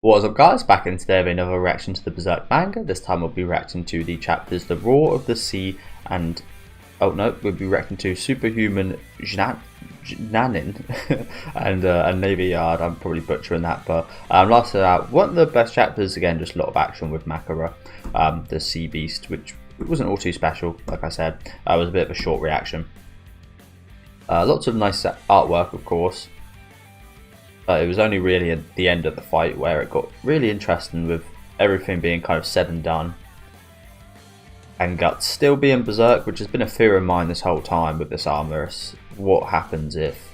What's up guys, back in today with another reaction to the Berserk manga. This time we'll be reacting to the chapters The Roar of the Sea and... oh no, we'll be reacting to Superhuman Jnanin and Navy Yard. I'm probably butchering that, but last out, one of the best chapters, again just a lot of action with Makara, the sea beast, which wasn't all too special, like I said. It was a bit of a short reaction. Lots of nice artwork of course. It was only really at the end of the fight where it got really interesting, with everything being kind of said and done. And Guts still being Berserk, which has been a fear of mine this whole time with this armor. What happens if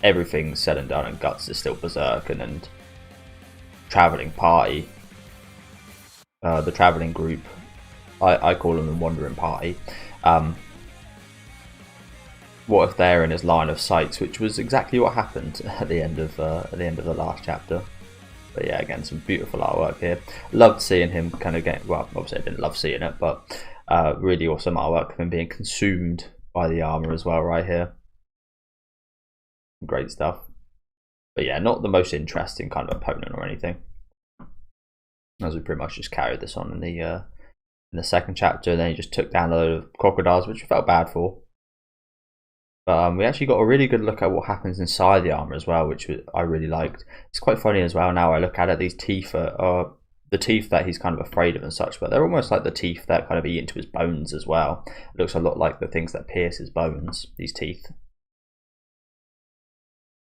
everything's said and done and Guts is still Berserk, and then travelling party, the travelling group, I call them the wandering party. What if they're in his line of sight, which was exactly what happened at the end of the last chapter. But yeah, again, some beautiful artwork here. Loved seeing him kind of get, well, obviously I didn't love seeing it, but really awesome artwork of him being consumed by the armor as well right here. Great stuff. But yeah, not the most interesting kind of opponent or anything, as we pretty much just carried this on in the second chapter. And then he just took down a load of crocodiles, which I felt bad for. But we actually got a really good look at what happens inside the armor as well, which I really liked. It's quite funny as well now I look at it. These teeth are the teeth that he's kind of afraid of and such, but they're almost like the teeth that kind of eat into his bones as well. It looks a lot like the things that pierce his bones, these teeth.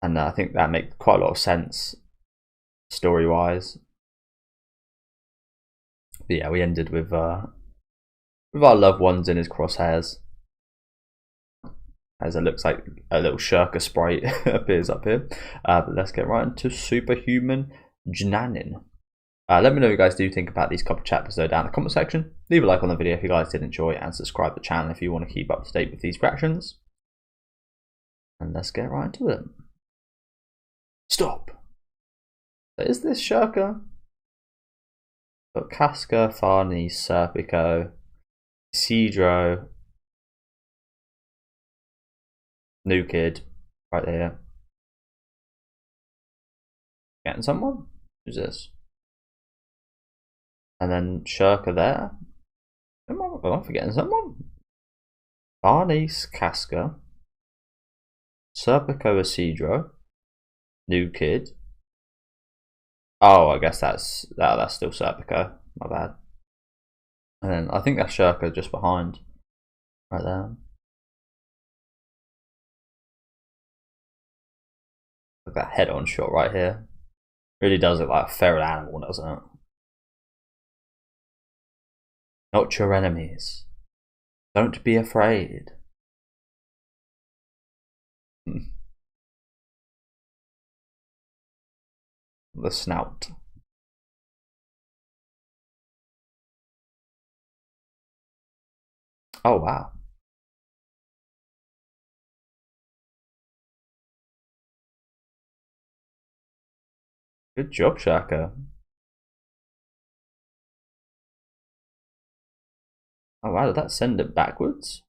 And I think that makes quite a lot of sense story-wise. But yeah, we ended with our loved ones in his crosshairs, as it looks like a little Schierke sprite appears up here. But let's get right into Superhuman Jnanin. Let me know what you guys do think about these couple chapters though down in the comment section. Leave a like on the video if you guys did enjoy, and subscribe to the channel if you want to keep up to date with these reactions. And let's get right into it. Stop! So is this Schierke? Got Casca, Farnese, Serpico, Cedro, New Kid, right there. Getting someone? Who's this? And then Schierke there. Am I forgetting someone? Farnese, Casca, Serpico, Cedro, New Kid. Oh, I guess that's still Serpico. My bad. And then I think that's Schierke just behind, right there. Look at that head-on shot right here. Really does look like a feral animal, doesn't it? Not your enemies. Don't be afraid. The snout. Oh wow. Good job, Schierke. Oh wow, did that send it backwards?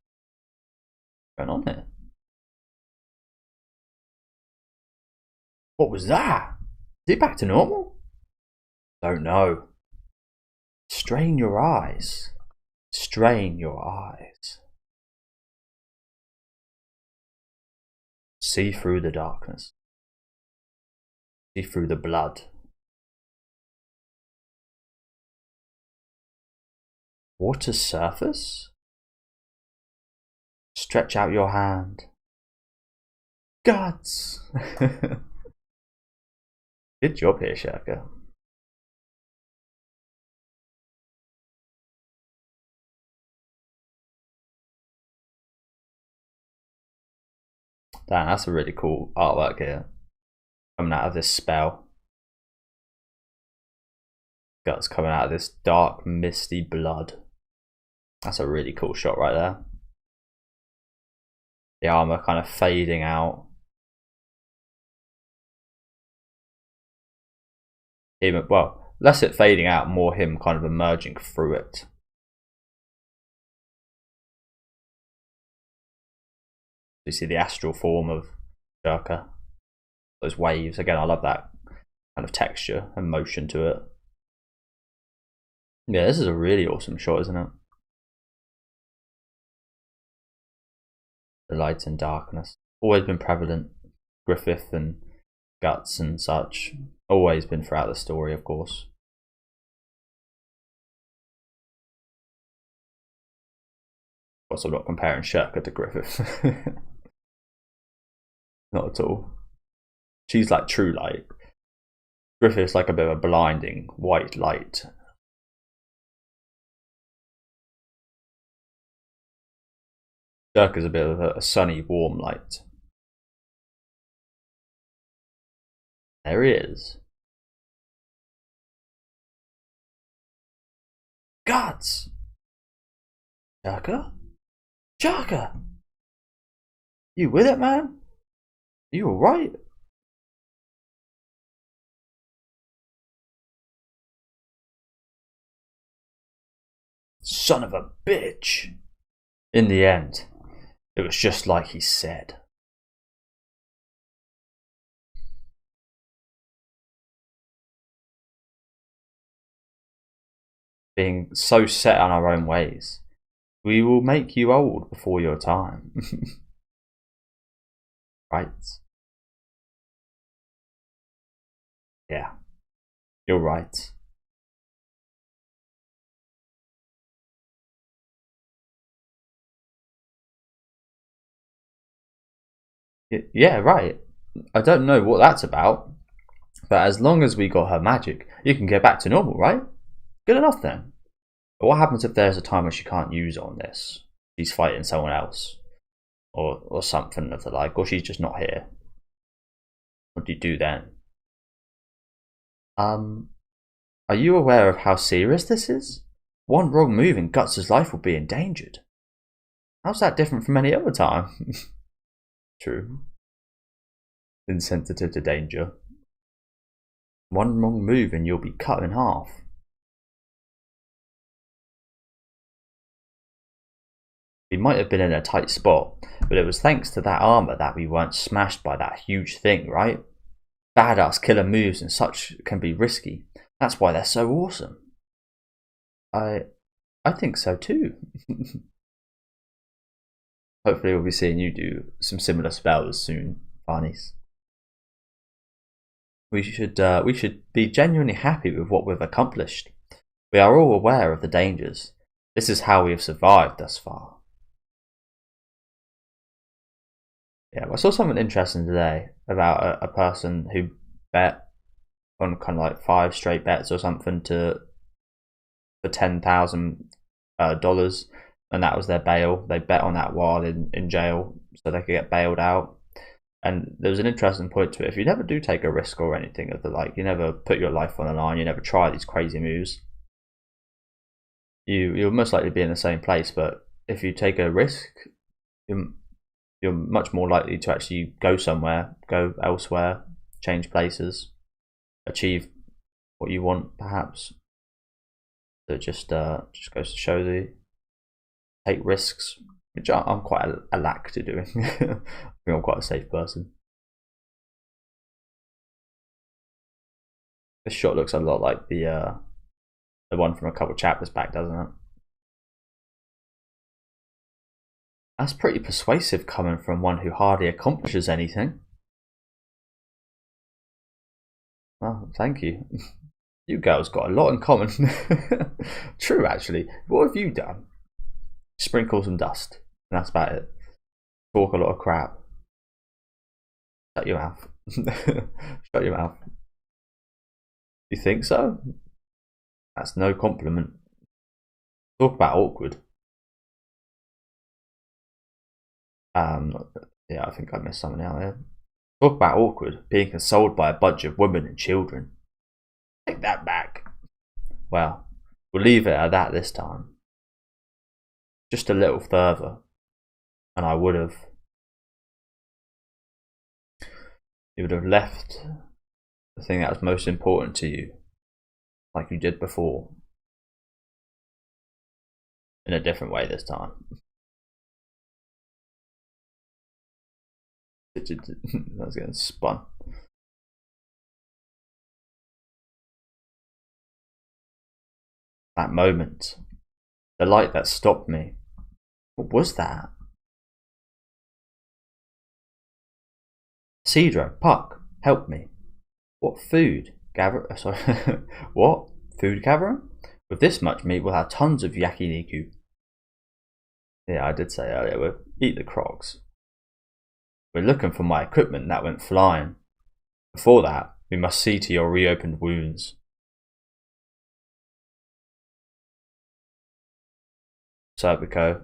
What's going on here? What was that? Is it back to normal? Don't know. Strain your eyes. Strain your eyes. See through the darkness. See through the blood. Water's surface? Stretch out your hand. Guts! Good job here, Schierke. Damn, that's a really cool artwork here. Coming out of this spell. Guts coming out of this dark, misty blood. That's a really cool shot right there. The armor kind of fading out. Him, well, less it fading out, more him kind of emerging through it. You see the astral form of Schierke. Those waves, again, I love that kind of texture and motion to it. Yeah, this is a really awesome shot, isn't it? The light and darkness. Always been prevalent. Griffith and Guts and such. Always been throughout the story, of course. Of course, I'm not comparing Schierke to Griffith. Not at all. She's like true light. Griffith's like a bit of a blinding white light. Schierke's a bit of a sunny, warm light. There he is. Guts! Schierke? Schierke! You with it, man? You alright? Son of a bitch! In the end, it was just like he said. Being so set on our own ways, we will make you old before your time. Right? Yeah, you're right. Yeah, right. I don't know what that's about, but as long as we got her magic, you can get back to normal, right? Good enough then. But what happens if there's a time when she can't use on this? She's fighting someone else, or something of the like, or she's just not here. What do you do then? Are you aware of how serious this is? One wrong move and Guts' life will be endangered. How's that different from any other time? True. Insensitive to danger. One wrong move and you'll be cut in half. We might have been in a tight spot, but it was thanks to that armor that we weren't smashed by that huge thing, right? Badass killer moves and such can be risky. That's why they're so awesome. I think so too. Hopefully we'll be seeing you do some similar spells soon, Barneys. We should be genuinely happy with what we've accomplished. We are all aware of the dangers. This is how we have survived thus far. Yeah, I saw something interesting today about a person who bet on kind of like 5 straight bets or something for $10,000, and that was their bail. They bet on that while in jail so they could get bailed out. And there was an interesting point to it. If you never do take a risk or anything of the like, you never put your life on the line, you never try these crazy moves, you'll most likely be in the same place. But if you take a risk, you're much more likely to actually go somewhere, go elsewhere, change places, achieve what you want, perhaps. So it just goes to show the take risks, which I'm quite a lack to doing. I think I'm quite a safe person. This shot looks a lot like the one from a couple chapters back, doesn't it? That's pretty persuasive coming from one who hardly accomplishes anything. Well, thank you. You girls got a lot in common. True, actually. What have you done? Sprinkle some dust, and that's about it. Talk a lot of crap. Shut your mouth. Shut your mouth. You think so? That's no compliment. Talk about awkward. Yeah, I think I missed something out there. Talk about awkward, being consoled by a bunch of women and children. Take that back. Well, we'll leave it at that this time. Just a little further, and you would have left the thing that was most important to you, like you did before, in a different way this time. I was getting spun. That moment. The light that stopped me. What was that? Cedro, Puck, help me. What food? Sorry. What? Food gathering? With this much meat, we'll have tons of yakiniku. Yeah, I did say earlier, we'll eat the crocs. We're looking for my equipment that went flying. Before that, we must see to your reopened wounds. Serpico.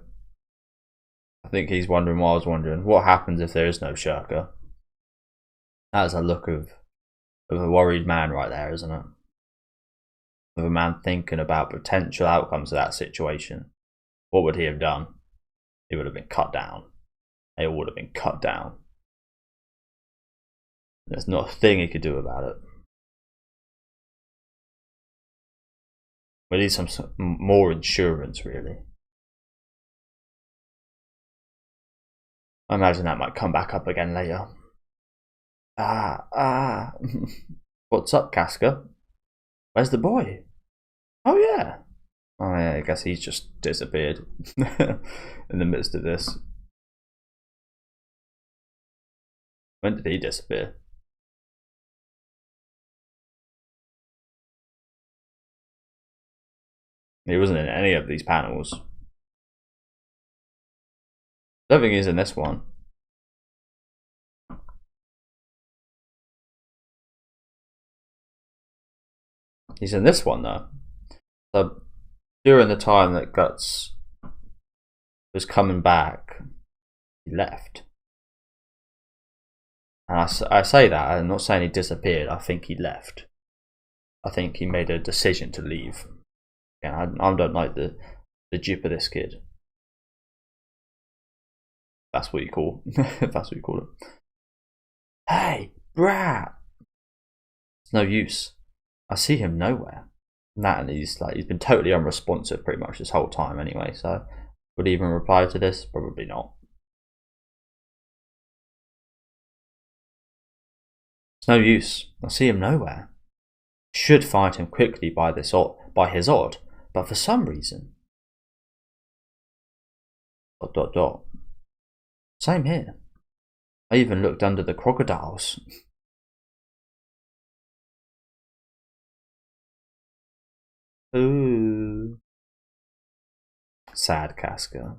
I think he's wondering what I was wondering. What happens if there is no Schierke? That's a look of a worried man right there, isn't it? Of a man thinking about potential outcomes of that situation. What would he have done? He would have been cut down. They all would have been cut down. There's not a thing he could do about it. We need some more insurance, really. I imagine that might come back up again later. What's up, Casca? Where's the boy? Oh yeah. Oh yeah, I guess he's just disappeared in the midst of this. When did he disappear? He wasn't in any of these panels. I don't think he's in this one. He's in this one though. So during the time that Guts was coming back, he left. And I say that, I'm not saying he disappeared, I think he left. I think he made a decision to leave. Yeah, I don't like the jip of this kid. That's what you call that's what you call it. Hey, brat! It's no use. I see him nowhere. And he's been totally unresponsive pretty much this whole time anyway, so would he even reply to this? Probably not. It's no use. I see him nowhere. Should find him quickly by his odd, but for some reason. ... Same here. I even looked under the crocodiles. Ooh. Sad Casca.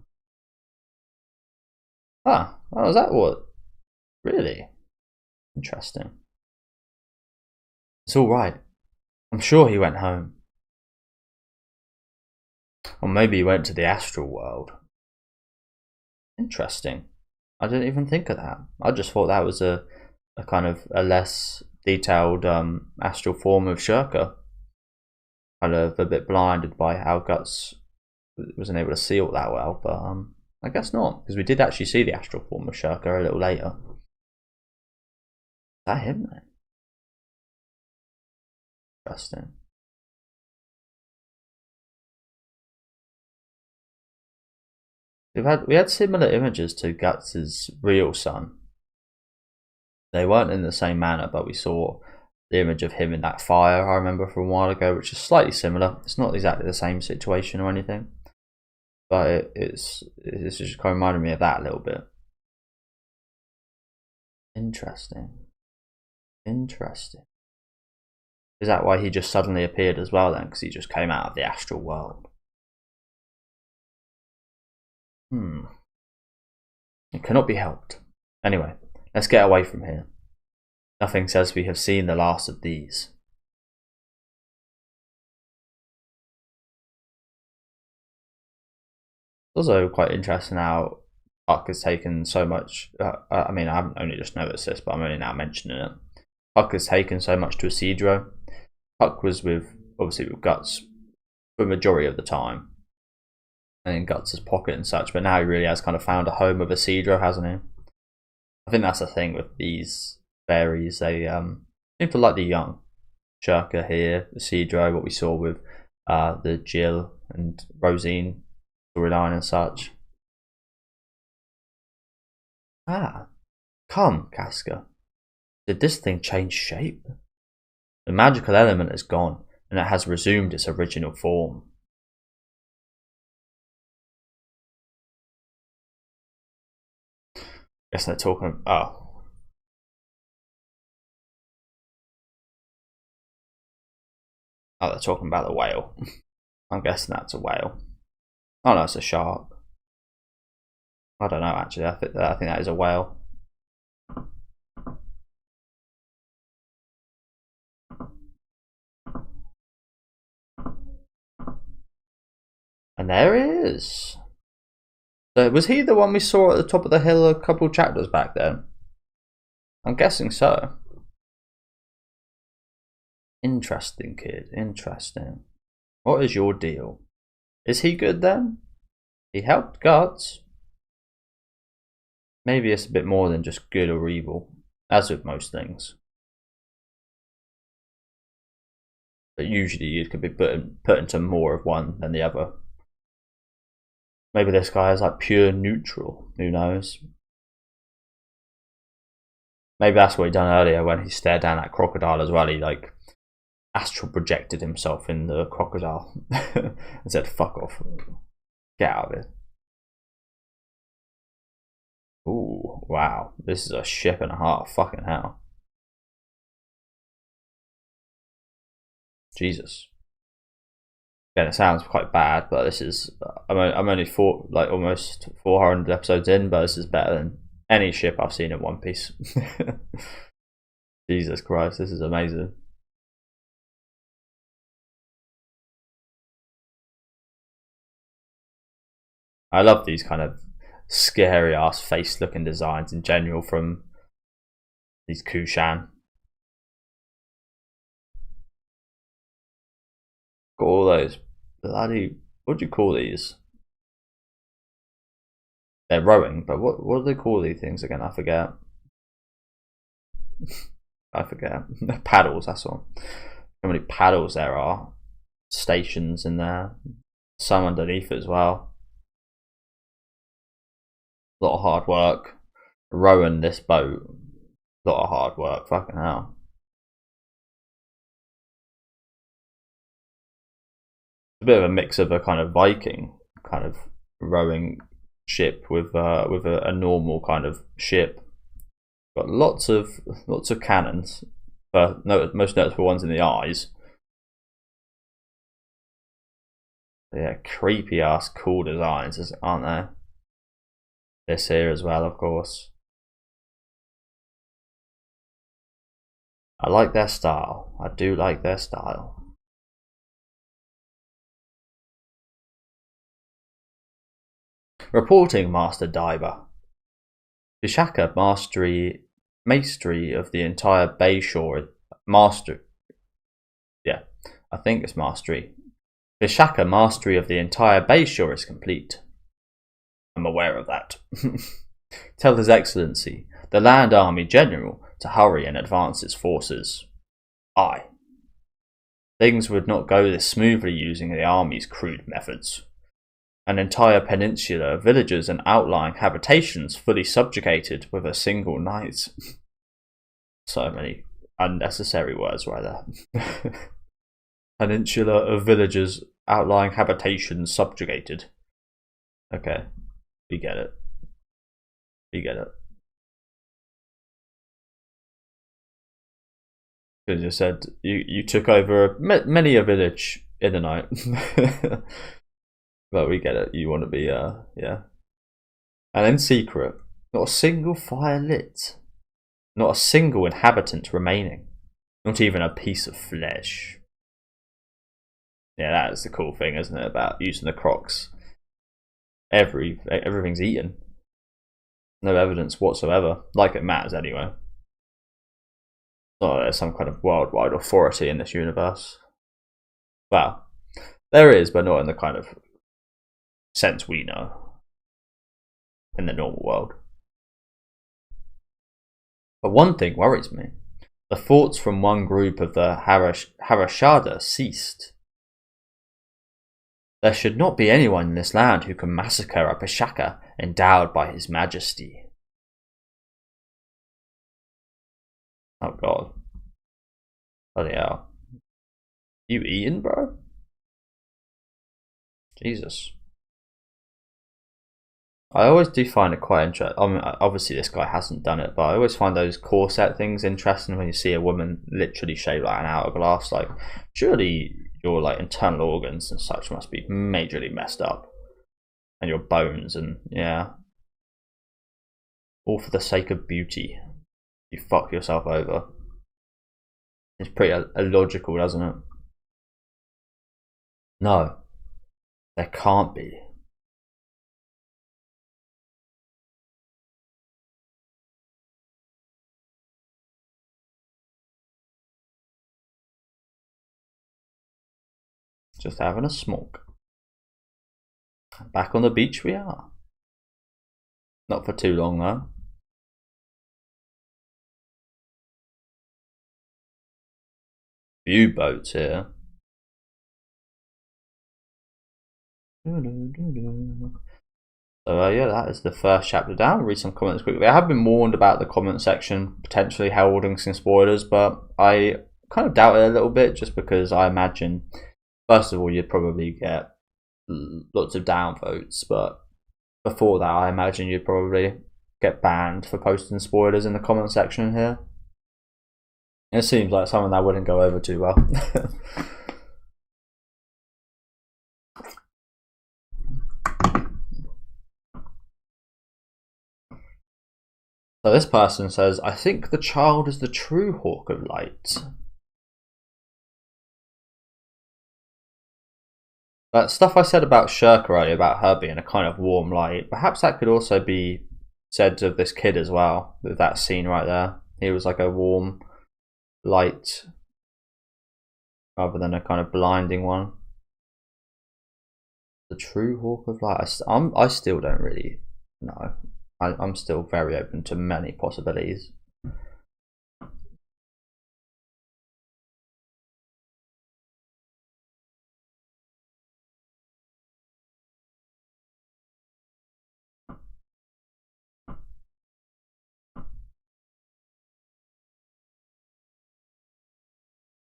Ah, oh, is that what? Really? Interesting. It's alright. I'm sure he went home. Or maybe he went to the astral world. Interesting. I didn't even think of that. I just thought that was a kind of a less detailed astral form of Schierke. Kind of a bit blinded by how Guts wasn't able to see all that well, but I guess not, because we did actually see the astral form of Schierke a little later. Is that him then? Interesting. We had similar images to Guts' real son. They weren't in the same manner, but we saw the image of him in that fire I remember from a while ago, which is slightly similar. It's not exactly the same situation or anything, but it's just kind of reminded me of that a little bit. Interesting. Interesting. Is that why he just suddenly appeared as well then? Because he just came out of the astral world. It cannot be helped. Anyway, let's get away from here. Nothing says we have seen the last of these. It's also quite interesting how Puck has taken so much. I mean, I haven't only just noticed this, but I'm only now mentioning it. Puck has taken so much to Isidro. Puck was obviously with Guts for the majority of the time, and in Guts' pocket and such, but now he really has kind of found a home with Isidro, hasn't he? I think that's the thing with these fairies, they seem to like the young. Schierke here, Isidro, what we saw with the Jill and Rosine storyline and such. Ah, come, Casca. Did this thing change shape? The magical element is gone, and it has resumed its original form. Guess they're talking. Oh, they're talking about the whale. I'm guessing that's a whale. Oh no, it's a shark. I don't know actually. I think that is a whale. And there he is. So was he the one we saw at the top of the hill a couple chapters back then? I'm guessing so. Interesting, kid. Interesting. What is your deal? Is he good then? He helped gods. Maybe it's a bit more than just good or evil, as with most things. But usually it could be put into more of one than the other. Maybe this guy is like pure neutral. Who knows? Maybe that's what he done earlier when he stared down that crocodile as well. He like astral projected himself in the crocodile and said, "Fuck off, get out of it." Ooh, wow! This is a ship and a half. Fucking hell! Jesus. Again, it sounds quite bad, but this is. I'm only almost 400 episodes in, but this is better than any ship I've seen in One Piece. Jesus Christ, this is amazing. I love these kind of scary ass face looking designs in general from these Kushan. Got all those bloody, what do you call these? They're rowing, but what do they call these things again? I forget. I forget. Paddles, that's all. How many paddles there are. Stations in there. Some underneath as well. A lot of hard work. Rowing this boat. A lot of hard work. Fucking hell. A bit of a mix of a kind of Viking kind of rowing ship with a normal kind of ship. Got lots of cannons. Most notable ones in the eyes. Yeah, creepy ass cool designs, aren't they? This here as well, of course. I like their style. I do like their style. Reporting, Master Diver. Schierke mastery of the entire bay shore. Yeah, I think it's mastery. Schierke mastery of the entire bay shore is complete. I'm aware of that. Tell His Excellency, the Land Army General, to hurry and advance its forces. Aye. Things would not go this smoothly using the army's crude methods. An entire peninsula of villages and outlying habitations fully subjugated with a single night. So many unnecessary words right there. Peninsula of villages, outlying habitations subjugated. Okay, we get it. We get it. Because you said you took over many a village in the night. But we get it. You want to be, yeah. And in secret, not a single fire lit. Not a single inhabitant remaining. Not even a piece of flesh. Yeah, that is the cool thing, isn't it, about using the crocs. Everything's eaten. No evidence whatsoever. Like it matters anyway. Not that there's some kind of worldwide authority in this universe. Well, there is, but not in the kind of sense we know in the normal world. But one thing worries me. The thoughts from one group of the Harashada ceased. There should not be anyone in this land who can massacre a Pishaka endowed by His Majesty. Oh god. Bloody hell. You eating, bro? Jesus. I always do find it quite interesting. I mean, obviously this guy hasn't done it, but I always find those corset things interesting when you see a woman literally shaped like an hourglass. Like, surely your like internal organs and such must be majorly messed up, and your bones, and yeah, all for the sake of beauty. You fuck yourself over. It's pretty illogical, doesn't it? No, there can't be. Just having a smoke. Back on the beach we are. Not for too long though. Few boats here. So yeah, that is the first chapter down. I'll read some comments quickly. I have been warned about the comment section potentially heralding some spoilers, but I kind of doubt it a little bit, just because I imagine, first of all, you'd probably get lots of downvotes, but before that, I imagine you'd probably get banned for posting spoilers in the comment section here. It seems like something that wouldn't go over too well. So this person says, I think the child is the true Hawk of Light. That stuff I said about Schierke earlier, about her being a kind of warm light, perhaps that could also be said of this kid as well, with that scene right there. He was like a warm light rather than a kind of blinding one. The true Hawk of Light. I still don't really know. I'm still very open to many possibilities.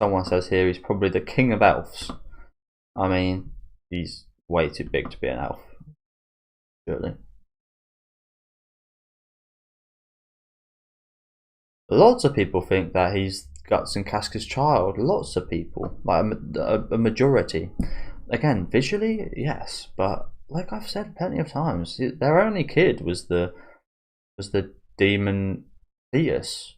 Someone says here he's probably the king of elves. I mean, he's way too big to be an elf, surely. Lots of people think that he's Guts and Casca's child. Lots of people, like a majority. Again, visually, yes, but like I've said plenty of times, their only kid was the demon fetus.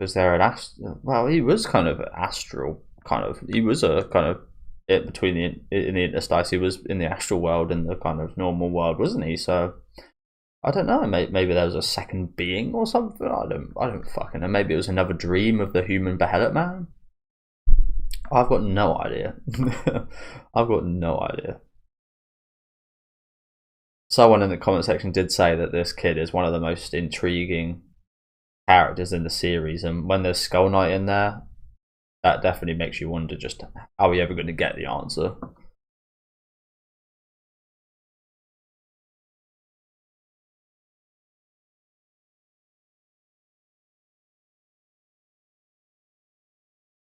Was there an well, he was kind of astral, kind of. He was a kind of it between in the interstice. He was in the astral world and the kind of normal world, wasn't he? So I don't know. Maybe there was a second being or something. I don't fucking know. Maybe it was another dream of the human beheaded man. I've got no idea. I've got no idea. Someone in the comment section did say that this kid is one of the most intriguing characters in the series, and when there's Skull Knight in there, that definitely makes you wonder, just are we ever going to get the answer?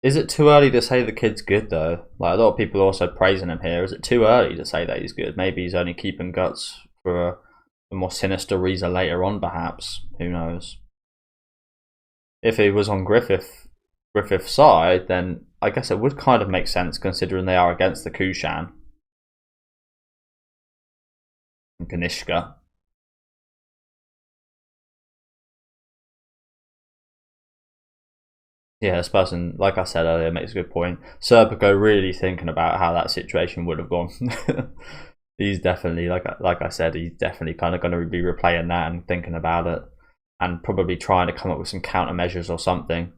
Is it too early to say the kid's good though? Like, a lot of people are also praising him here. Is it too early to say that he's good? Maybe he's only keeping Guts for a more sinister reason later on, perhaps. Who knows? If he was on Griffith's side, then I guess it would kind of make sense, considering they are against the Kushan and Kanishka. Yeah, this person, like I said earlier, makes a good point. Serpico really thinking about how that situation would have gone. He's definitely, like I said, he's definitely kind of going to be replaying that and thinking about it, and probably trying to come up with some countermeasures or something.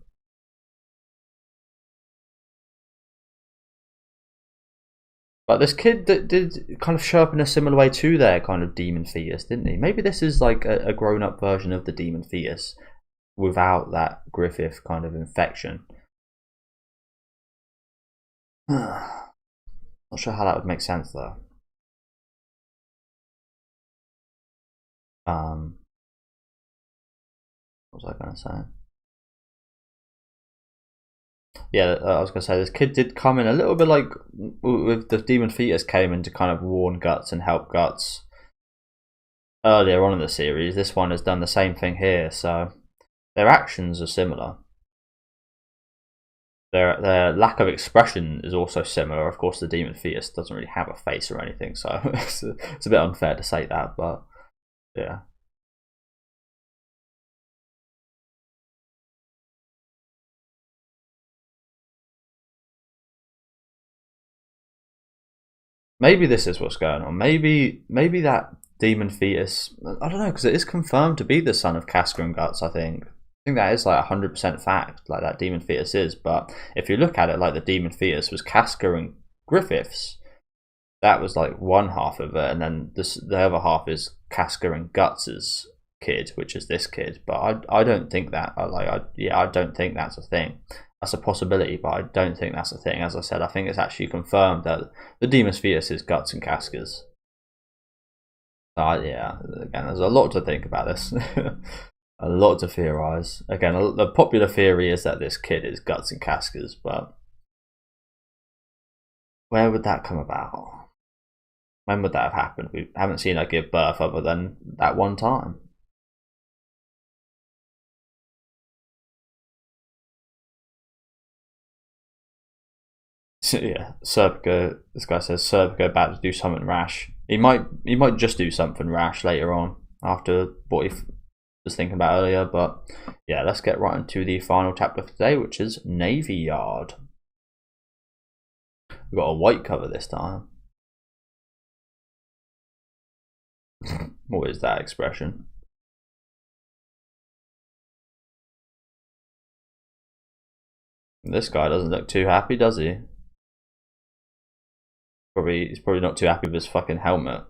But this kid that did kind of show up in a similar way to their kind of demon fetus, didn't he? Maybe this is like a grown-up version of the demon fetus without that Griffith kind of infection. Not sure how that would make sense though. What was I going to say? Yeah, I was going to say this kid did come in a little bit like with the demon fetus, came in to kind of warn Guts and help Guts earlier on in the series. This one has done the same thing here, so their actions are similar. Their lack of expression is also similar. Of course, the demon fetus doesn't really have a face or anything, so it's a bit unfair to say that, but yeah. Maybe this is what's going on. Maybe that demon fetus, I don't know, because it is confirmed to be the son of Casca and Guts, I think. I think that is like 100% fact, like that demon fetus is. But if you look at it, like the demon fetus was Casca and Griffiths, that was like one half of it, and then the other half is Casca and Guts's kid, which is this kid. But I don't think that I don't think that's a thing. That's a possibility, but I don't think that's a thing. As I said, I think it's actually confirmed that the demon fetus is Guts and Casca's. Yeah, again, there's a lot to think about this. A lot to theorize. Again, the popular theory is that this kid is Guts and Casca's, but where would that come about? When would that have happened? We haven't seen her give birth other than that one time. So, yeah, Serpico. This guy says Serpico about to do something rash. He might just do something rash later on after what he was thinking about earlier. But yeah, let's get right into the final chapter for today, which is Navy Yard. We've got a white cover this time. What is that expression? This guy doesn't look too happy, does he? He's probably not too happy with his fucking helmet,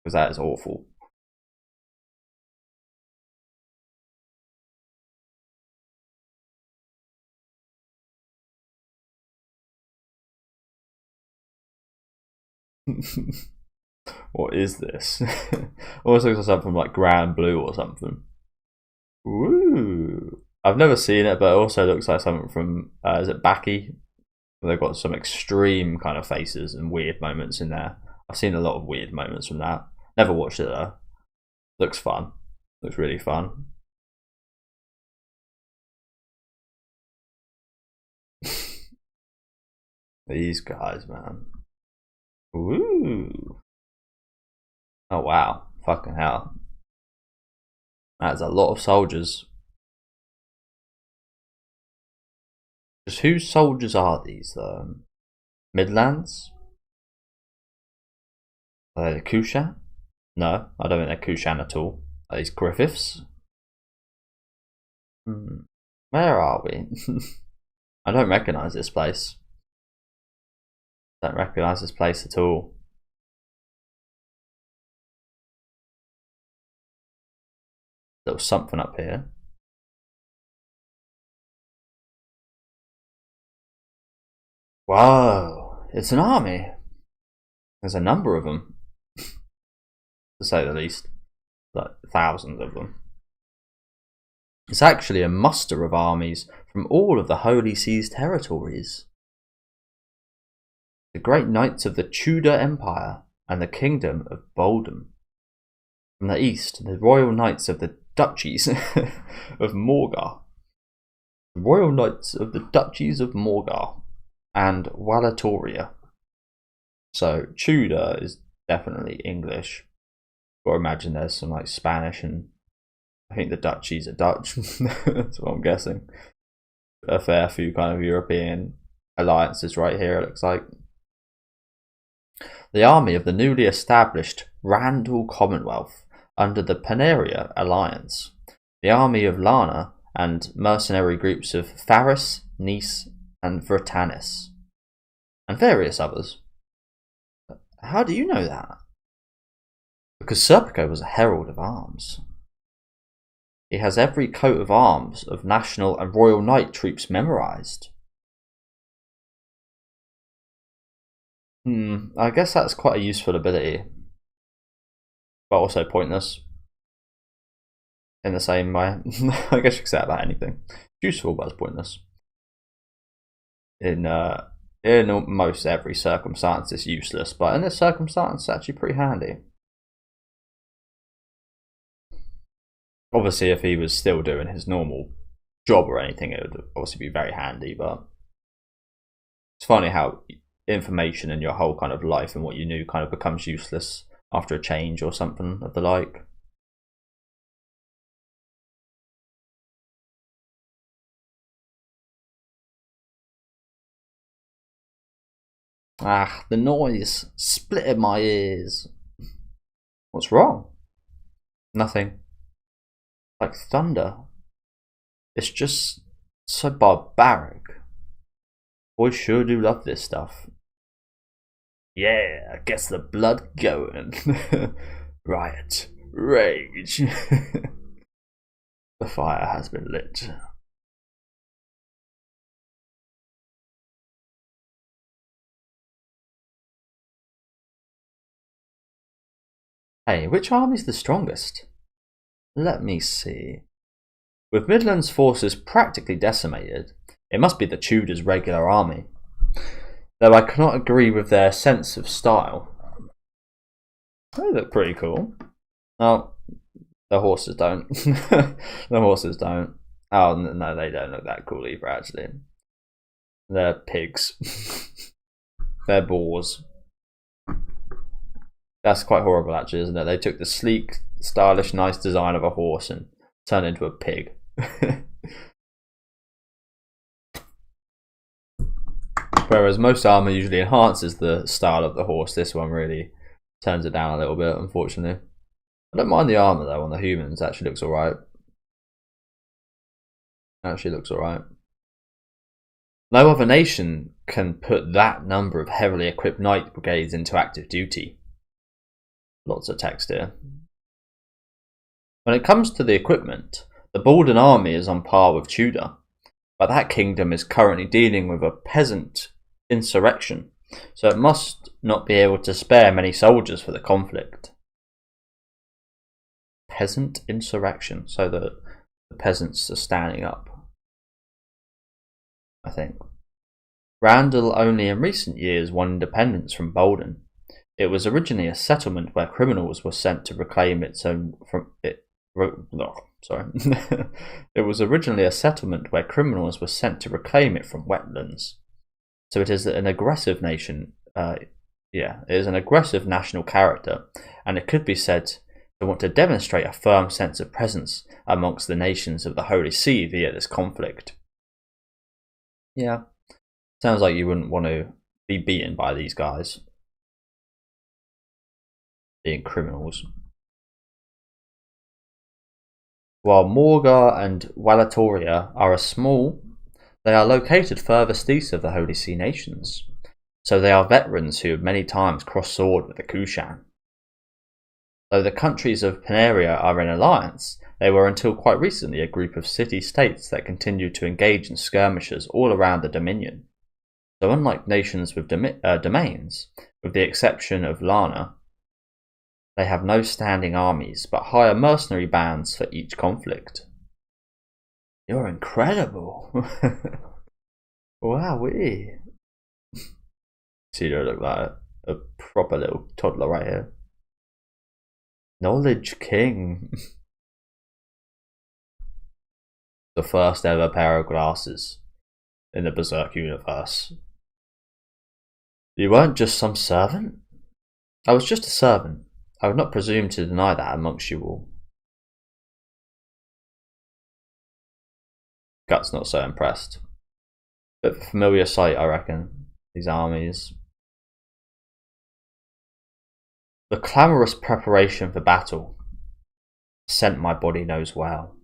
because that is awful. What is this? Almost looks like something like Grand Blue or something. Ooh. I've never seen it, but it also looks like something from, is it Baki? They've got some extreme kind of faces and weird moments in there. I've seen a lot of weird moments from that. Never watched it though. Looks fun. Looks really fun. These guys, man. Ooh. Oh wow. Fucking hell. That's a lot of soldiers. Just whose soldiers are these though? Midlands? Are they the Kushan? No, I don't think they're Kushan at all. Are these Griffiths? Where are we? I don't recognise this place. Don't recognise this place at all. There was something up here. Whoa, it's an army. There's a number of them, to say the least. Like thousands of them. It's actually a muster of armies from all of the Holy Sea's territories. The great knights of the Tudor Empire and the Kingdom of Boldon. From the east, the royal knights of the Duchies of Morgar. The royal knights of the Duchies of Morgar and Wallatoria. So Tudor is definitely English. Or imagine there's some like Spanish, and I think the Duchies are Dutch. That's what I'm guessing. A fair few kind of European alliances right here, it looks like. The army of the newly established Randall Commonwealth under the Paneria Alliance. The army of Lana and mercenary groups of Faris, Nice, and Vertanis. And various others. How do you know that? Because Serpico was a herald of arms. He has every coat of arms of national and royal knight troops memorized. I guess that's quite a useful ability. But also pointless. In the same way. I guess you could say about anything. Useful, but it's pointless. In almost every circumstance, it's useless. But in this circumstance, it's actually pretty handy. Obviously, if he was still doing his normal job or anything, it would obviously be very handy. But it's funny how information in your whole kind of life and what you knew kind of becomes useless after a change or something of the like. Ah, the noise split my ears. What's wrong? Nothing. Like thunder. It's just so barbaric. Boys sure do love this stuff. Yeah, gets the blood going. Riot. Rage. The fire has been lit. Hey, which army's the strongest? Let me see. With Midland's forces practically decimated, it must be the Tudors' regular army. Though I cannot agree with their sense of style. They look pretty cool. Oh, the horses don't. The horses don't. Oh, no, they don't look that cool either, actually. They're pigs. They're boars. That's quite horrible, actually, isn't it? They took the sleek, stylish, nice design of a horse and turned it into a pig. Whereas most armour usually enhances the style of the horse, this one really turns it down a little bit, unfortunately. I don't mind the armour though on the humans, it actually looks alright. Actually looks alright. No other nation can put that number of heavily equipped knight brigades into active duty. Lots of text here. When it comes to the equipment, the Baldan army is on par with Tudor, but that kingdom is currently dealing with a peasant insurrection, so it must not be able to spare many soldiers for the conflict. Peasant insurrection, so the peasants are standing up, I think. Randall only in recent years won independence from Baldan. It was originally a settlement where criminals were sent to reclaim its own from it. Sorry. It was originally a settlement where criminals were sent to reclaim it from wetlands. So it is an aggressive nation. It is an aggressive national character, and it could be said to want to demonstrate a firm sense of presence amongst the nations of the Holy See via this conflict. Yeah, sounds like you wouldn't want to be beaten by these guys, being criminals. While Morgar and Wallatoria are small, they are located furthest east of the Holy See nations, so they are veterans who have many times crossed sword with the Kushan. Though the countries of Paneria are in alliance, they were until quite recently a group of city-states that continued to engage in skirmishes all around the Dominion. So unlike nations with domains, with the exception of Lana, they have no standing armies, but hire mercenary bands for each conflict. You're incredible! Wowee! See, you look like a proper little toddler right here. Knowledge King. The first ever pair of glasses in the Berserk universe. You weren't just some servant? I was just a servant. I would not presume to deny that amongst you all. Gut's not so impressed. Bit of a familiar sight, I reckon, these armies. The clamorous preparation for battle. Scent my body knows well.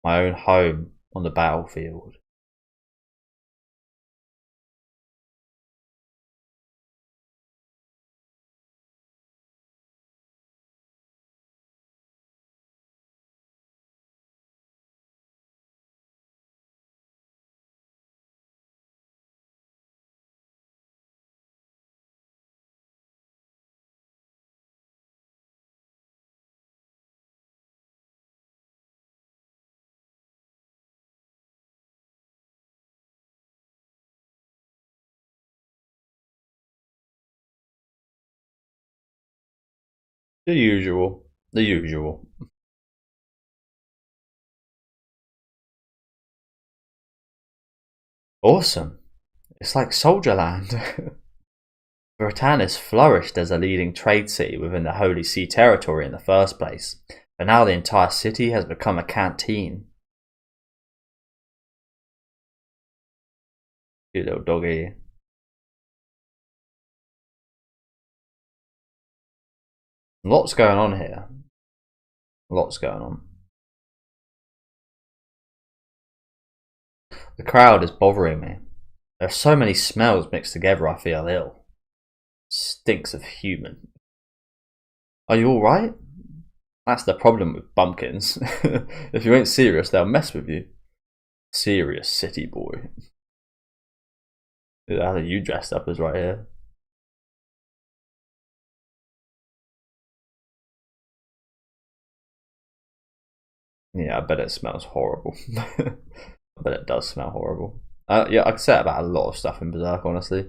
My own home on the battlefield. The usual. The usual. Awesome. It's like Soldier Land. Bretanis flourished as a leading trade city within the Holy See territory in the first place, but now the entire city has become a canteen. Cute little doggy. Lots going on here. Lots going on. The crowd is bothering me. There are so many smells mixed together I feel ill. Stinks of human. Are you alright? That's the problem with bumpkins. If you ain't serious, they'll mess with you. Serious city boy. How are you dressed up as right here? Yeah, I bet it smells horrible. I bet it does smell horrible. Yeah, I could say about a lot of stuff in Berserk, honestly.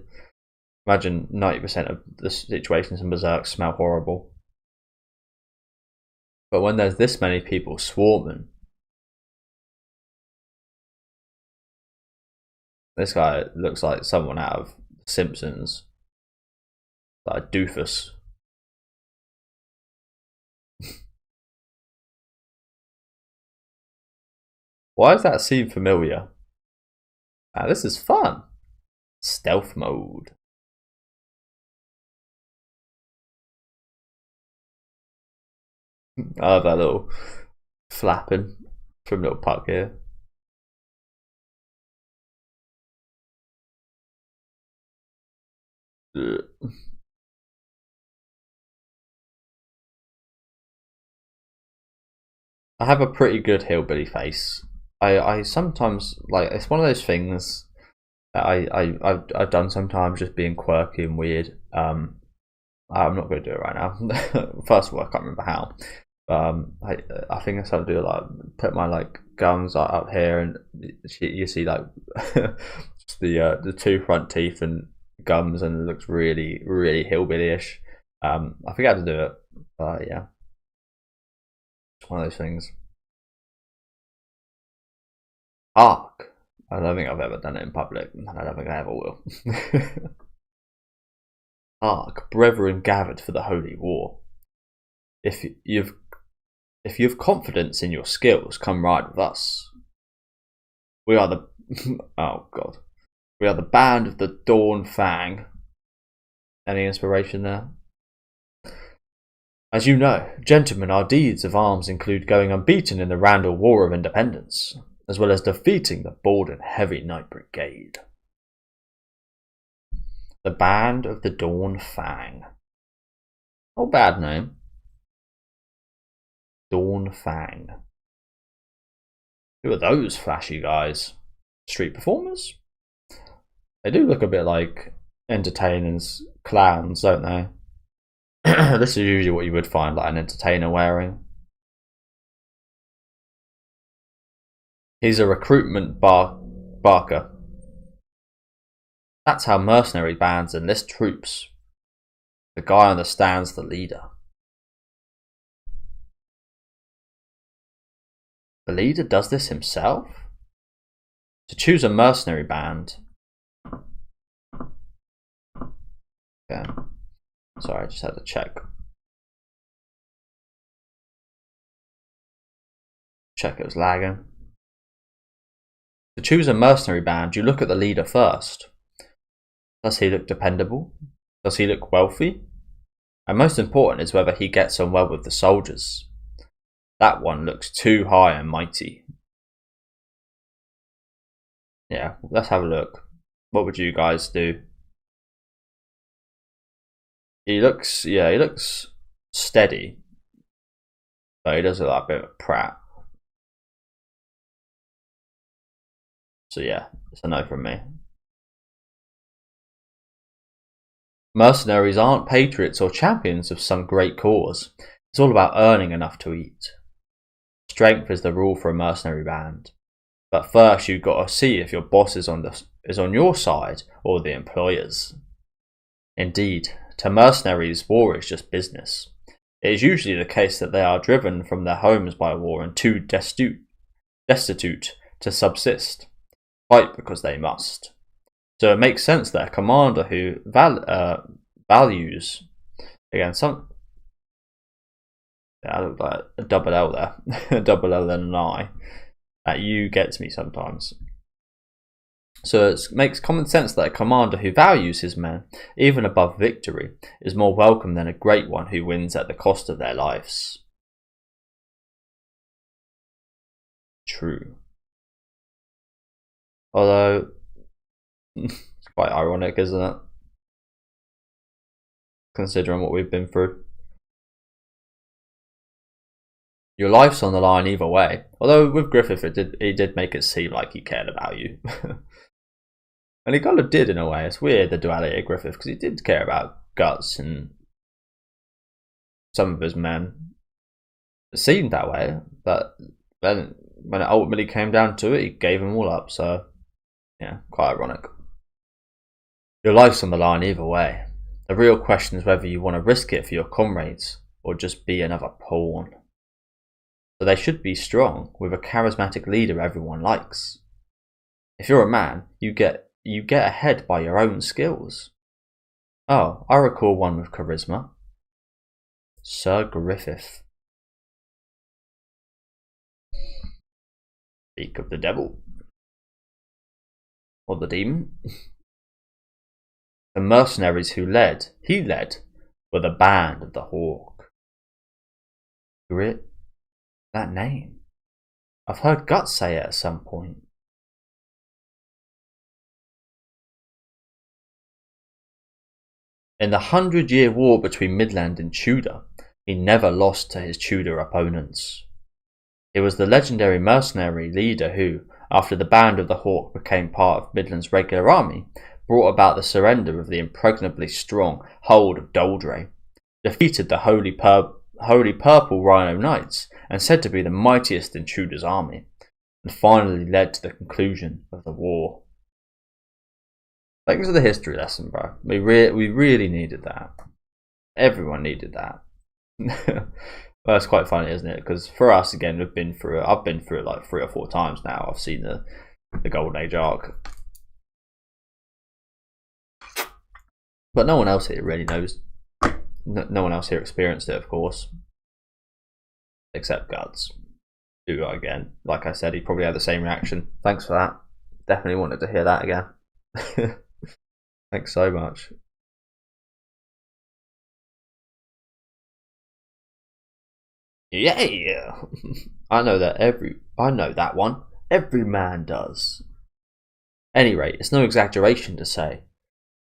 Imagine 90% of the situations in Berserk smell horrible. But when there's this many people swarming, this guy looks like someone out of The Simpsons. Like a doofus. Why does that seem familiar? This is fun. Stealth mode. I love that little flapping from little puck here. I have a pretty good hillbilly face. I sometimes, like, it's one of those things that I've done sometimes, just being quirky and weird. I'm not going to do it right now. First of all, I can't remember how. I think I started to do, like, put my, like, gums up here, and you see, like, the two front teeth and gums, and it looks really, really hillbilly-ish. I forgot to do it, but yeah, it's one of those things. Arc. I don't think I've ever done it in public, and I don't think I ever will. Arc, brethren gathered for the holy war. If you've confidence in your skills, come ride with us. We are the oh god. We are the band of the Dawn Fang. Any inspiration there? As you know, gentlemen, our deeds of arms include going unbeaten in the Randall War of Independence, as well as defeating the Borden Heavy Knight Brigade. The Band of the Dawn Fang. Not bad name. Dawn Fang. Who are those flashy guys? Street performers? They do look a bit like entertainers, clowns, don't they? This is usually what you would find like an entertainer wearing. He's a recruitment barker. That's how mercenary bands enlist troops. The guy understands the leader. The leader does this himself? To choose a mercenary band. Okay. Sorry, I just had to check. Check it was lagging. To choose a mercenary band, you look at the leader first. Does he look dependable? Does he look wealthy? And most important is whether he gets on well with the soldiers. That one looks too high and mighty. Yeah, let's have a look. What would you guys do? He looks steady. But he does look like a bit of a prat. So yeah, it's a no from me. Mercenaries aren't patriots or champions of some great cause. It's all about earning enough to eat. Strength is the rule for a mercenary band. But first you've got to see if your boss is on your side or the employer's. Indeed, to mercenaries, war is just business. It is usually the case that they are driven from their homes by war and too destitute to subsist. fight because they must. So it makes sense that a commander who values, again, some, I look like a double L there, a double L and an I. That U gets me sometimes. So it makes common sense that a commander who values his men, even above victory, is more welcome than a great one who wins at the cost of their lives. True. Although, it's quite ironic, isn't it? Considering what we've been through. Your life's on the line either way. Although with Griffith, it did make it seem like he cared about you. And he kind of did in a way. It's weird, the duality of Griffith, because he did care about Guts and some of his men. It seemed that way, but then when it ultimately came down to it, he gave them all up. So, yeah, quite ironic. Your life's on the line either way. The real question is whether you want to risk it for your comrades or just be another pawn. So they should be strong, with a charismatic leader everyone likes. If you're a man, you get ahead by your own skills. Oh, I recall one with charisma. Sir Griffith. Speak of the devil. Or the demon. The mercenaries he led, were the band of the Hawk. Grit? That name. I've heard Guts say it at some point. In the 100-year war between Midland and Tudor, he never lost to his Tudor opponents. He was the legendary mercenary leader who, after the Band of the Hawk became part of Midland's regular army, brought about the surrender of the impregnably strong hold of Doldray, defeated the Holy Purple Rhino Knights, and said to be the mightiest in Tudor's army, and finally led to the conclusion of the war. Thanks for the history lesson, bro. We really needed that. Everyone needed that. Well, it's quite funny, isn't it? Because for us, again, I've been through it like 3 or 4 times now. I've seen the Golden Age arc, but no one else here really knows. No one else here experienced it, of course, except Guts, who, again, like I said, he probably had the same reaction. Thanks for that. Definitely wanted to hear that again. Thanks so much. Yeah, I know that one. Every man does. Any rate, it's no exaggeration to say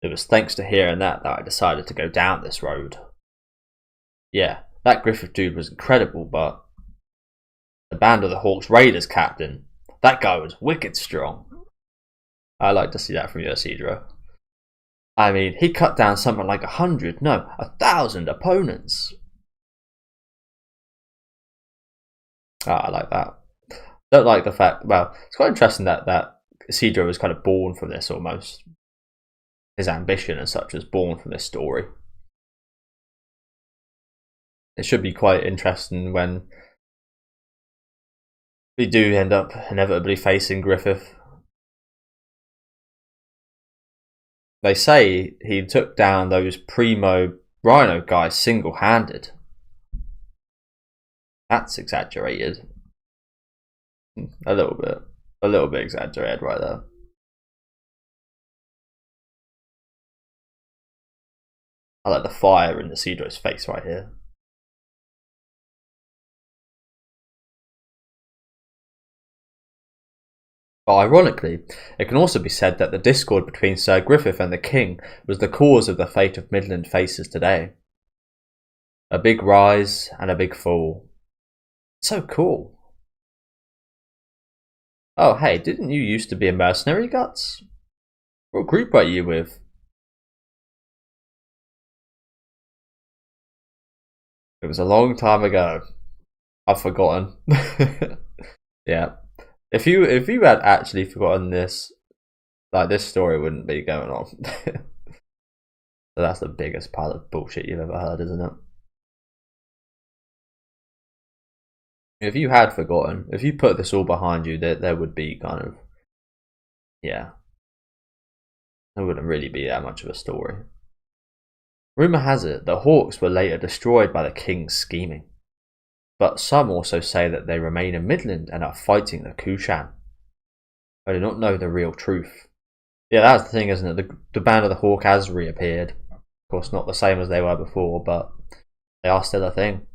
it was thanks to hearing that I decided to go down this road. Yeah, that Griffith dude was incredible, but the Band of the Hawks Raiders captain, that guy was wicked strong. I like to see that from you, Isidro. I mean, he cut down something like 100, no, 1,000 opponents. I like that. Don't like the fact, well, it's quite interesting that Isidro was kind of born from this almost. His ambition and such was born from this story. It should be quite interesting when we do end up inevitably facing Griffith. They say he took down those primo Rhino guys single-handed. That's exaggerated. A little bit exaggerated right there. I like the fire in Isidro's face right here. But ironically, it can also be said that the discord between Sir Griffith and the King was the cause of the fate of Midland faces today. A big rise and a big fall. So cool. Oh hey, didn't you used to be a mercenary, Guts? What group are you with? It was a long time ago. I've forgotten. Yeah. If you had actually forgotten this, like, this story wouldn't be going on. So that's the biggest pile of bullshit you've ever heard, isn't it? If you had forgotten, if you put this all behind you, there would be kind of, yeah, it wouldn't really be that much of a story. Rumour has it the Hawks were later destroyed by the king's scheming, but some also say that they remain in Midland and are fighting the Kushan. I do not know the real truth. Yeah, that's the thing, isn't it? The Band of the Hawk has reappeared. Of course, not the same as they were before, but they are still a thing.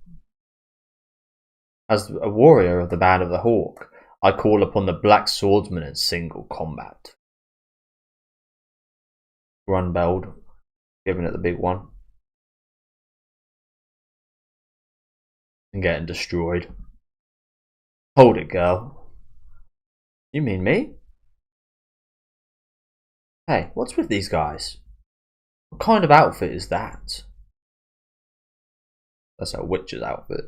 As a warrior of the Band of the Hawk, I call upon the Black Swordsman in single combat. Grunbeld, giving it the big one. And getting destroyed. Hold it, girl. You mean me? Hey, what's with these guys? What kind of outfit is that? That's a witch's outfit.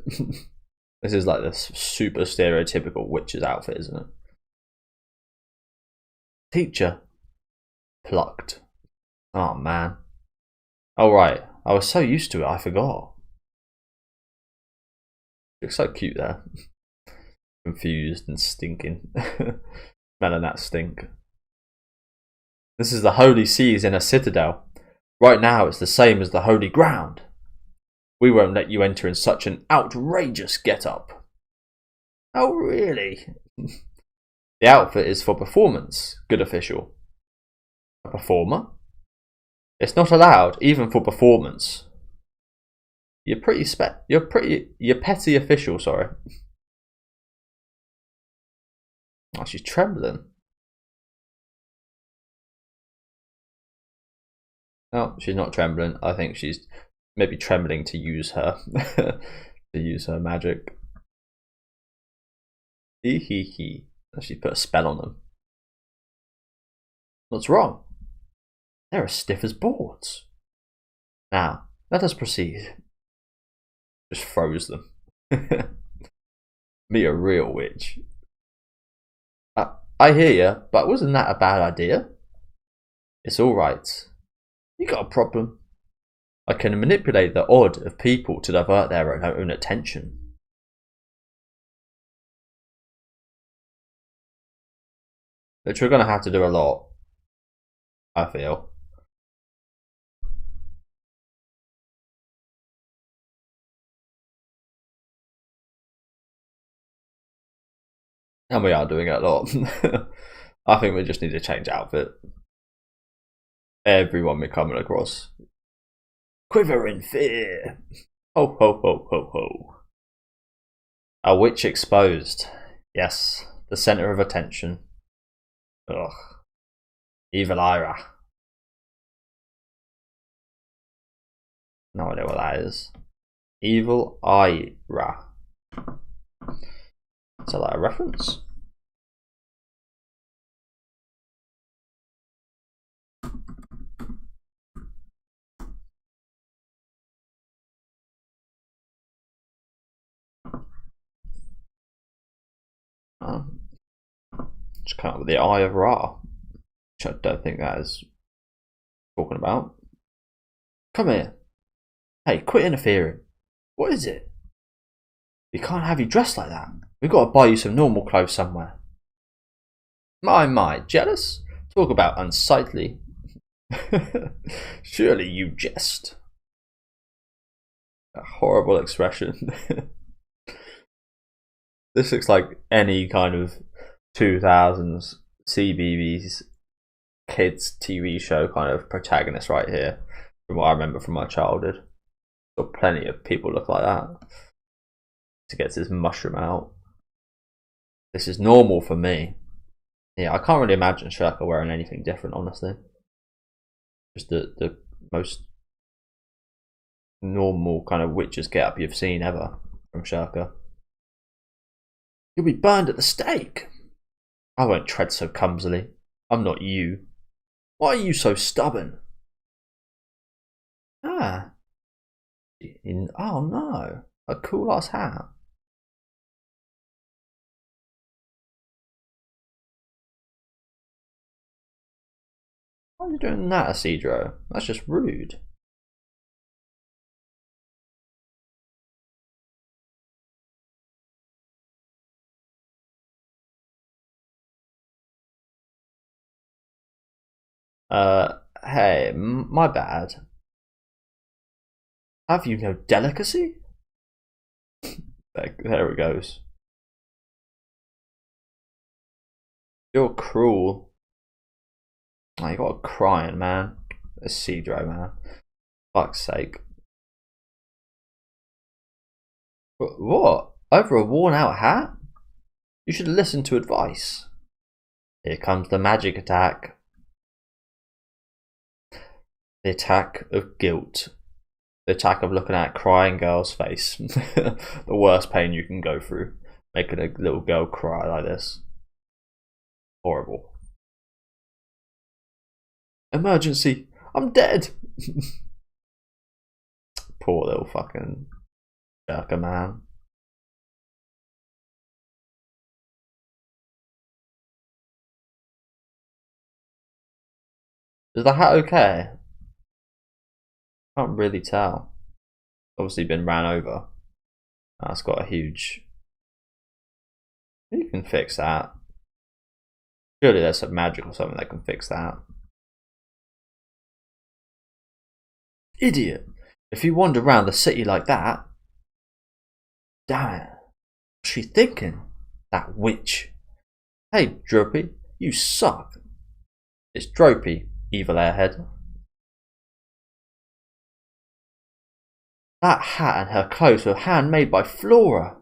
This is like this super stereotypical witch's outfit, isn't it? Teacher. Plucked. Oh man. Oh right, I was so used to it I forgot. Looks so cute there. Confused and stinking. Smelling that stink. This is the holy seas in a citadel. Right now it's the same as the holy ground. We won't let you enter in such an outrageous get-up. Oh really? The outfit is for performance, good official. A performer? It's not allowed, even for performance. You're petty official, sorry. Oh, she's trembling. No, she's not trembling. I think she's maybe trembling to use her magic. Hee hee hee. She put a spell on them. What's wrong? They're as stiff as boards. Now, let us proceed. Just froze them. Me a real witch. I hear you, but wasn't that a bad idea? It's alright. You got a problem. I can manipulate the odd of people to divert their own attention. Which we're going to have to do a lot, I feel. And we are doing it a lot. I think we just need to change outfit. Everyone we're coming across. Quiver in fear. Ho ho ho ho ho. A witch exposed. Yes, the centre of attention. Ugh. Evil Ira. No idea what that is. Evil Ira. Is that like a reference? Just come up with the Eye of Ra, which I don't think that is talking about. Come here. Hey, quit interfering. What is it? We can't have you dressed like that. We've got to buy you some normal clothes somewhere. My, jealous? Talk about unsightly. Surely you jest. A horrible expression. This looks like any kind of 2000s CBeebies kids TV show kind of protagonist right here, from what I remember from my childhood. Got plenty of people look like that. To get this mushroom out. This is normal for me. Yeah, I can't really imagine Schierke wearing anything different, honestly. Just the most normal kind of witches get up you've seen ever from Schierke. You'll be burned at the stake. I won't tread so clumsily. I'm not you. Why are you so stubborn? Ah. Oh no. A cool ass hat. Why are you doing that, Isidro? That's just rude. Hey, my bad. Have you no delicacy? There it goes. You're cruel. Oh, you got crying, man. Isidro, man. Fuck's sake. What? Over a worn out hat? You should listen to advice. Here comes the magic attack. The attack of guilt. The attack of looking at a crying girl's face. The worst pain you can go through. Making a little girl cry like this. Horrible. Emergency! I'm dead! Poor little fucking Schierke, man. Is the hat okay? Can't really tell. Obviously been ran over. That's got a huge... You can fix that. Surely there's some magic or something that can fix that. Idiot! If you wander around the city like that... Damn it. What's she thinking? That witch. Hey, Dropey, you suck. It's Dropey, evil airhead. That hat and her clothes were handmade by Flora.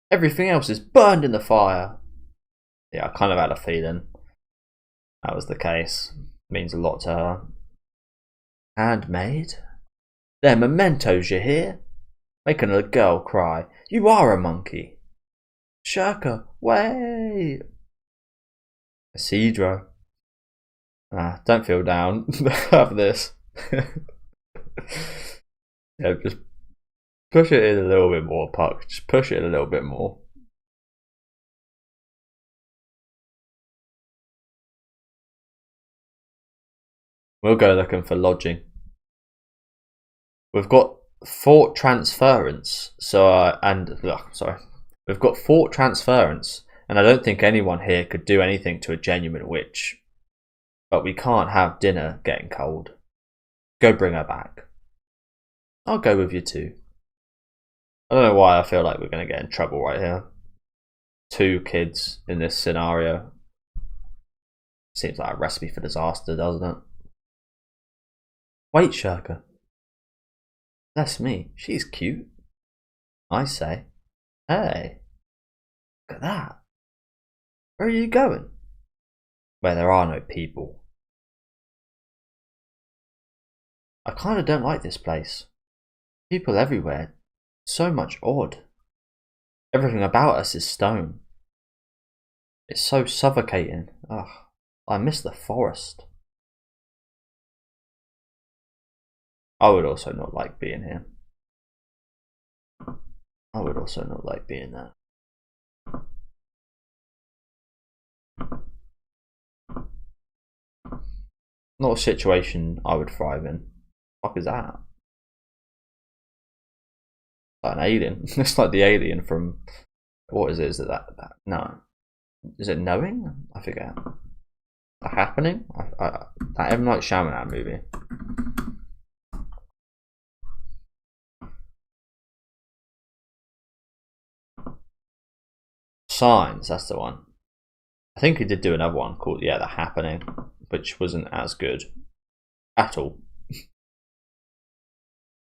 Everything else is burned in the fire. Yeah, I kind of had a feeling that was the case. Means a lot to her. Handmade? They're mementos, you hear? Making a girl cry. You are a monkey. Schierke, wait. Isidro. Don't feel down. Have this. Yeah, just push it in a little bit more, Puck. Just push it a little bit more. We'll go looking for lodging. We've got fort transference, we've got fort transference, and I don't think anyone here could do anything to a genuine witch. But we can't have dinner getting cold. Go bring her back. I'll go with you too. I don't know why I feel like we're going to get in trouble right here. 2 kids in this scenario. Seems like a recipe for disaster, doesn't it? Wait, Schierke. Bless me, she's cute. I say. Hey, look at that. Where are you going? Where there are no people. I kinda don't like this place. People everywhere. So much odd. Everything about us is stone. It's so suffocating. Ugh, I miss the forest. I would also not like being here. I would also not like being there. Not a situation I would thrive in. What the fuck is that? Like an alien. It's like the alien from... What is it? Is it that? No. Is it Knowing? I forget. The Happening? That M Night Shamalan movie. Signs, that's the one. I think he did do another one called, yeah, The Happening, which wasn't as good at all.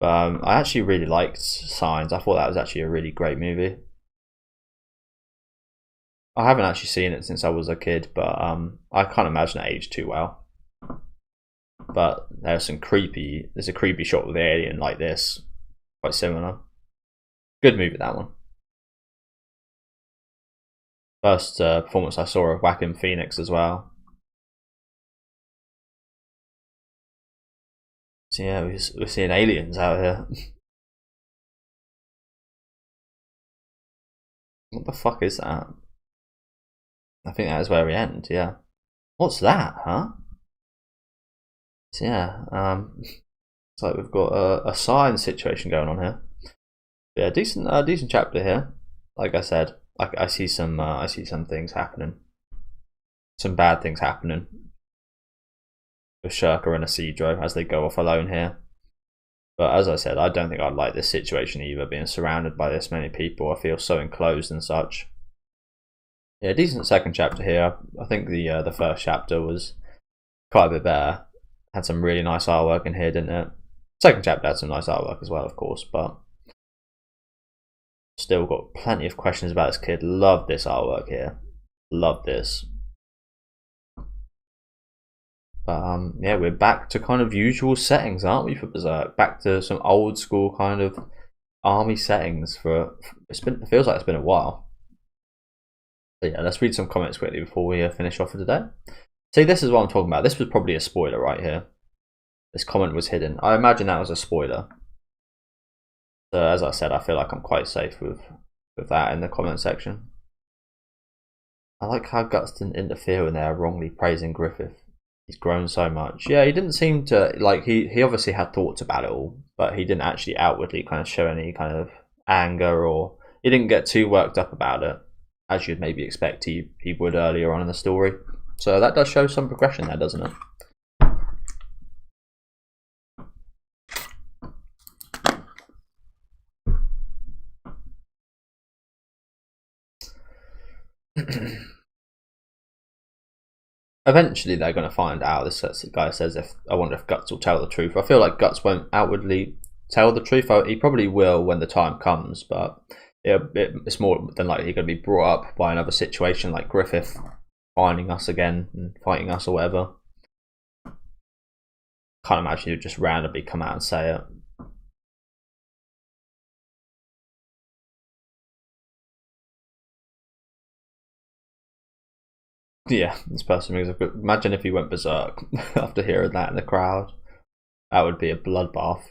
I actually really liked Signs. I thought that was actually a really great movie. I haven't actually seen it since I was a kid, but I can't imagine it aged too well. But there's a creepy shot with the alien like this, quite similar. Good movie, that one. First performance I saw of Joaquin Phoenix as well. So yeah, we're seeing aliens out here. What the fuck is that? I think that is where we end, yeah. What's that, huh? So yeah, it's like we've got a science situation going on here. Yeah, decent chapter here. Like I said, I see some things happening. Some bad things happening. with Schierke and Isidro as they go off alone here. But as I said, I don't think I'd like this situation either, being surrounded by this many people. I feel so enclosed and such. Yeah, decent second chapter here. I think the first chapter was quite a bit better. Had some really nice artwork in here, didn't it? Second chapter had some nice artwork as well, of course, but still got plenty of questions about this kid. Love this artwork here. Love this. But yeah, we're back to kind of usual settings, aren't we, for Berserk? Back to some old school kind of army settings. It feels like it's been a while. But yeah, let's read some comments quickly before we finish off for today. See, this is what I'm talking about. This was probably a spoiler right here. This comment was hidden. I imagine that was a spoiler. So as I said, I feel like I'm quite safe with that in the comment section. I like how Guts didn't interfere when they are wrongly praising Griffith. He's grown so much. Yeah, he didn't seem to, like, he obviously had thoughts about it all, but he didn't actually outwardly kind of show any kind of anger, or he didn't get too worked up about it, as you'd maybe expect he would earlier on in the story. So that does show some progression there, doesn't it? Eventually they're going to find out. This guy says, I wonder if Guts will tell the truth. I feel like Guts won't outwardly tell the truth. He probably will when the time comes, but it's more than likely he's going to be brought up by another situation like Griffith finding us again and fighting us or whatever. Can't imagine he'd just randomly come out and say it. Yeah, this person is good. Imagine if he went berserk after hearing that in the crowd. That would be a bloodbath.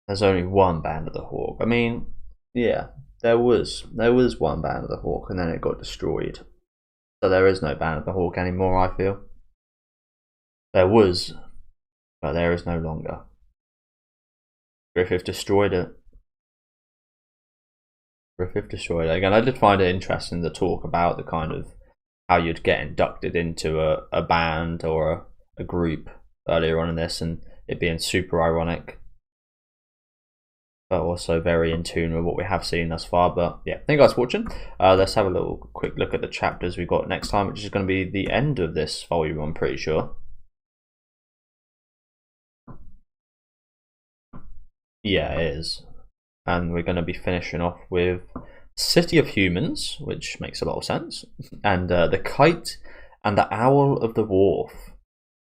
There's only one Band of the Hawk. I mean, yeah, there was one Band of the Hawk, and then it got destroyed. So there is no Band of the Hawk anymore, I feel. There was, but there is no longer. Griffith destroyed it. Griffith destroyed it. Again, I did find it interesting to talk about the kind of how you'd get inducted into a band or a group earlier on in this, and it being super ironic, but also very in tune with what we have seen thus far. But yeah, thank you guys for watching. Let's have a little quick look at the chapters we've got next time, which is going to be the end of this volume, I'm pretty sure. Yeah, it is. And we're going to be finishing off with City of Humans, which makes a lot of sense, and the Kite and the Owl of the Wharf.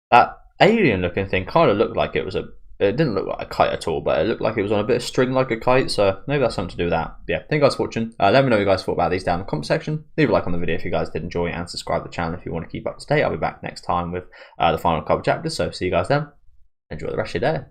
That alien looking thing kind of looked like it didn't look like a kite at all, but it looked like it was on a bit of string like a kite, so maybe that's something to do with that. But yeah, thank you guys for watching. Let me know what you guys thought about these down in the comment section. Leave a like on the video if you guys did enjoy, and subscribe to the channel if you want to keep up to date. I'll be back next time with the final couple chapters, so see you guys then. Enjoy the rest of your day.